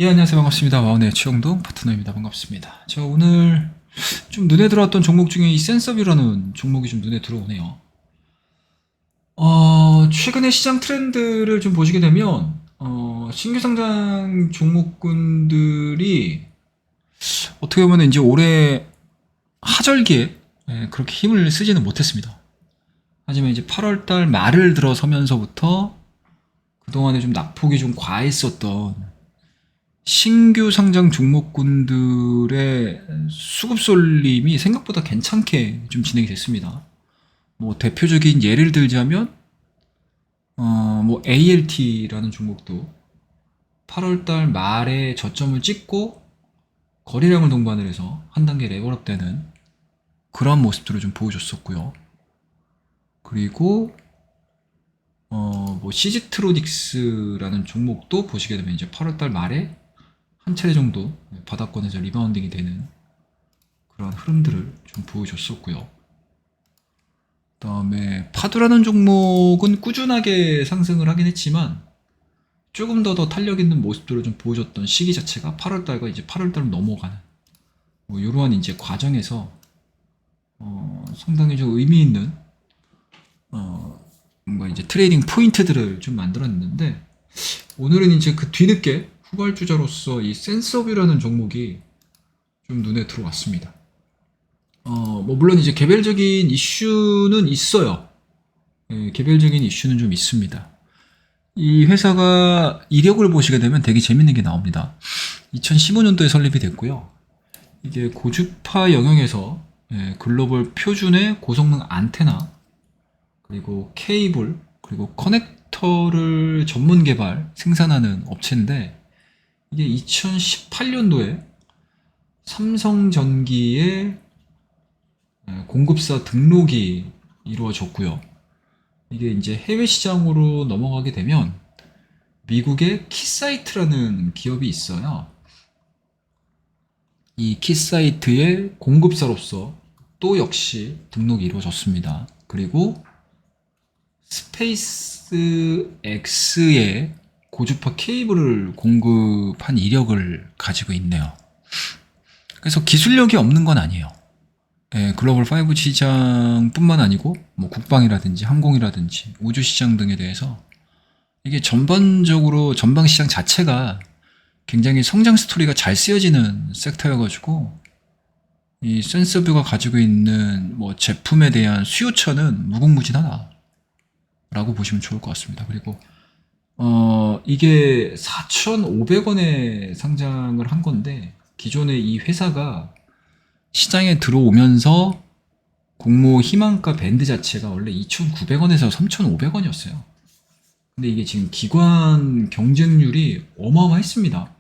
예, 안녕하세요. 반갑습니다. 와운의 최영동 파트너입니다. 반갑습니다. 저 오늘 좀 눈에 들어왔던 종목 중에 이 센서뷰라는 종목이 좀 눈에 들어오네요. 최근에 시장 트렌드를 좀 보시게 되면, 신규 상장 종목군들이 어떻게 보면 이제 올해 하절기에 그렇게 힘을 쓰지는 못했습니다. 하지만 이제 8월달 말을 들어서면서부터 그동안에 좀 낙폭이 좀 과했었던 신규 상장 종목군들의 수급 쏠림이 생각보다 괜찮게 좀 진행이 됐습니다. 뭐 대표적인 예를 들자면 뭐 ALT라는 종목도 8월달 말에 저점을 찍고 거래량을 동반을 해서 한 단계 레벨업되는 그런 모습들을 좀 보여줬었고요. 그리고 뭐 시지트로닉스라는 종목도 보시게 되면 이제 8월달 말에 한 차례 정도 바닥권에서 리바운딩이 되는 그런 흐름들을 좀 보여줬었고요. 그 다음에 파도라는 종목은 꾸준하게 상승을 하긴 했지만 조금 더 탄력 있는 모습들을 좀 보여줬던 시기 자체가 8월달과 이제 8월달을 넘어가는 뭐 이러한 이제 과정에서 상당히 좀 의미 있는 뭔가 이제 트레이딩 포인트들을 좀 만들었는데 오늘은 이제 그 뒤늦게 후발주자로서 이 센서뷰라는 종목이 좀 눈에 들어왔습니다. 뭐 물론 이제 개별적인 이슈는 있어요. 개별적인 이슈는 좀 있습니다. 이 회사가 이력을 보시게 되면 되게 재밌는 게 나옵니다. 2015년도에 설립이 됐고요. 이게 고주파 영역에서 글로벌 표준의 고성능 안테나 그리고 케이블 그리고 커넥터를 전문 개발 생산하는 업체인데 이게 2018년도에 삼성전기의 공급사 등록이 이루어졌고요. 이게 이제 해외 시장으로 넘어가게 되면 미국의 키사이트라는 기업이 있어요. 이 키사이트의 공급사로서 또 역시 등록이 이루어졌습니다. 그리고 스페이스 X의 고주파 케이블을 공급한 이력을 가지고 있네요. 그래서 기술력이 없는 건 아니에요. 글로벌 5G 시장뿐만 아니고 뭐 국방이라든지 항공이라든지 우주 시장 등에 대해서 이게 전반적으로 전방 시장 자체가 굉장히 성장 스토리가 잘 쓰여지는 섹터여가지고 이 센서뷰가 가지고 있는 뭐 제품에 대한 수요처는 무궁무진하다라고 보시면 좋을 것 같습니다. 그리고 이게 4,500원에 상장을 한 건데 기존에 이 회사가 시장에 들어오면서 공모 희망가 밴드 자체가 원래 2,900원에서 3,500원이었어요. 근데 이게 지금 기관 경쟁률이 어마어마했습니다.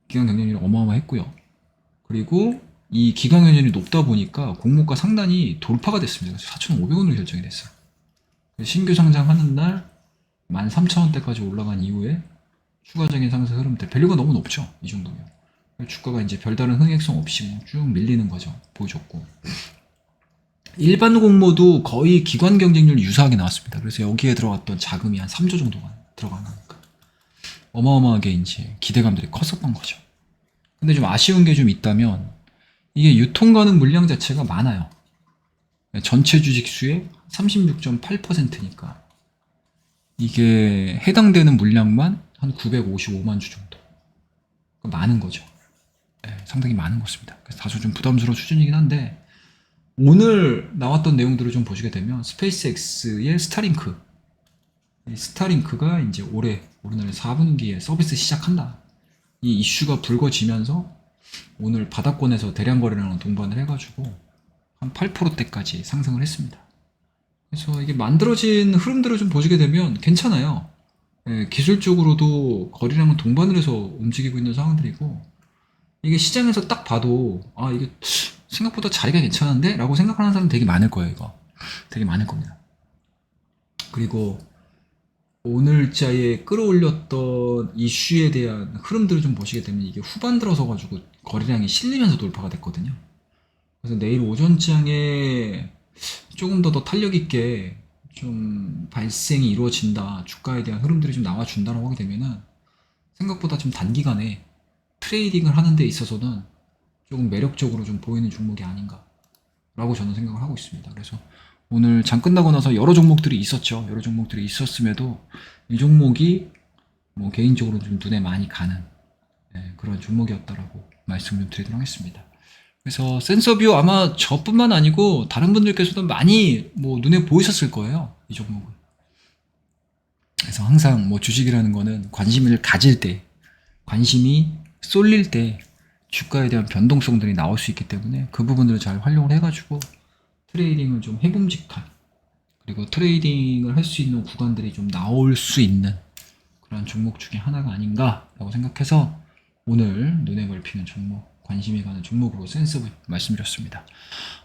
기관 경쟁률이 어마어마했고요. 그리고 이 기관 경쟁률이 높다 보니까 공모가 상단이 돌파가 됐습니다. 그래서 4,500원으로 결정이 됐어요. 신규 상장하는 날 13,000원대까지 올라간 이후에 추가적인 상승 흐름들 밸류가 너무 높죠. 이 정도면. 주가가 이제 별다른 흥행성 없이 쭉 밀리는 거죠. 보여줬고. 일반 공모도 거의 기관 경쟁률 유사하게 나왔습니다. 그래서 여기에 들어갔던 자금이 한 3조 정도가 들어가니까 어마어마하게 이제 기대감들이 컸었던 거죠. 근데 좀 아쉬운 게 좀 있다면 이게 유통 가능 물량 자체가 많아요. 전체 주식 수의 36.8%니까 이게 해당되는 물량만 한 955만 주 정도. 많은 거죠. 상당히 많은 것입니다. 그래서 다소 좀 부담스러운 수준이긴 한데 오늘 나왔던 내용들을 좀 보시게 되면 스페이스X의 스타링크 이 스타링크가 이제 오늘 4분기에 서비스 시작한다 이 이슈가 불거지면서 오늘 바닥권에서 대량 거래량을 동반을 해가지고 한 8%대까지 상승을 했습니다. 그래서 이게 만들어진 흐름들을 좀 보시게 되면 괜찮아요. 기술적으로도 거래량을 동반을 해서 움직이고 있는 상황들이고 이게 시장에서 딱 봐도 이게 생각보다 자리가 괜찮은데? 라고 생각하는 사람 되게 많을 거예요. 이거 되게 많을 겁니다. 그리고 오늘자에 끌어올렸던 이슈에 대한 흐름들을 좀 보시게 되면 이게 후반 들어서 가지고 거래량이 실리면서 돌파가 됐거든요. 그래서 내일 오전장에 조금 더 탄력 있게 좀 발생이 이루어진다, 주가에 대한 흐름들이 좀 나와준다라고 하게 되면은 생각보다 좀 단기간에 트레이딩을 하는 데 있어서는 조금 매력적으로 좀 보이는 종목이 아닌가라고 저는 생각을 하고 있습니다. 그래서 오늘 장 끝나고 나서 여러 종목들이 있었죠. 여러 종목들이 있었음에도 이 종목이 뭐 개인적으로 좀 눈에 많이 가는 그런 종목이었다라고 말씀 좀 드리도록 하겠습니다. 그래서 센서뷰 아마 저뿐만 아니고 다른 분들께서도 많이 뭐 눈에 보이셨을 거예요. 이 종목은. 그래서 항상 뭐 주식이라는 거는 관심을 가질 때, 관심이 쏠릴 때 주가에 대한 변동성들이 나올 수 있기 때문에 그 부분들을 잘 활용을 해가지고 트레이딩을 좀 해봄직한, 그리고 트레이딩을 할 수 있는 구간들이 좀 나올 수 있는 그런 종목 중에 하나가 아닌가라고 생각해서 오늘 눈에 밟히는 종목, 관심이 가는 종목으로 센서뷰 말씀드렸습니다.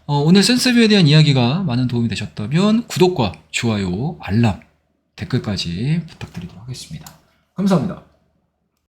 오늘 센서뷰에 대한 이야기가 많은 도움이 되셨다면 구독과 좋아요, 알람, 댓글까지 부탁드리도록 하겠습니다. 감사합니다.